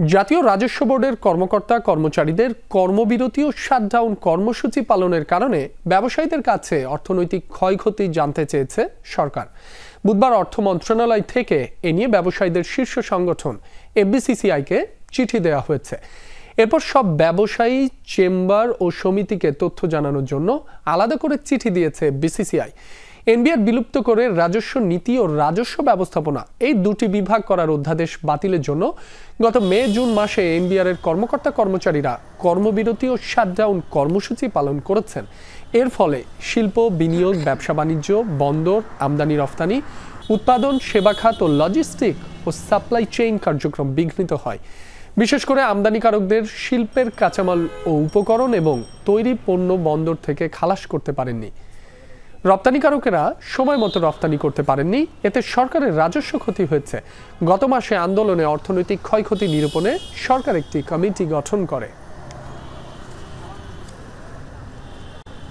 জাতীয় রাজস্ব বোর্ডের কর্মকর্তা কর্মচারীদের কর্মবিরতি ও শাটডাউন কর্মসূচি পালনের কারণে ব্যবসায়ীদের কাছে অর্থনৈতিক ক্ষয়ক্ষতি জানতে চেয়েছে সরকার। বুধবার অর্থ মন্ত্রণালয় থেকে এ নিয়ে ব্যবসায়ীদের শীর্ষ সংগঠন এফবিসিসিআইকে চিঠি দেওয়া হয়েছে। এরপর সব ব্যবসায়ী, চেম্বার ও সমিতিকে তথ্য জানানোর জন্য আলাদা করে চিঠি দিয়েছে বিসিসিআই। এনবিআর বিলুপ্ত করে রাজস্ব নীতি ও রাজস্ব ব্যবস্থাপনা এই দুটি বিভাগ করার অধ্যাদেশ বাতিলের জন্য গত মে-জুন মাসে এনবিআর এর কর্মকর্তা কর্মচারীরা কর্মবিরতি ও শাটডাউন কর্মসূচি পালন করেছেন। এর ফলে শিল্প, বিনিয়োগ, ব্যবসা বাণিজ্য, বন্দর, আমদানি রফতানি, উৎপাদন, সেবা খাত ও লজিস্টিক ও সাপ্লাই চেইন কার্যক্রম বিঘ্নিত হয়। বিশেষ করে আমদানিকারকদের শিল্পের কাঁচামাল ও উপকরণ এবং তৈরি পণ্য বন্দর থেকে খালাস করতে পারেননি। রপ্তানিকারকেরা সময় মতো রপ্তানি করতে পারেননি। এতে সরকারের রাজস্ব ক্ষতি হয়েছে। গত মাসে আন্দোলনে অর্থনৈতিক ক্ষয়ক্ষতি নিরূপণে সরকার একটি কমিটি গঠন করে।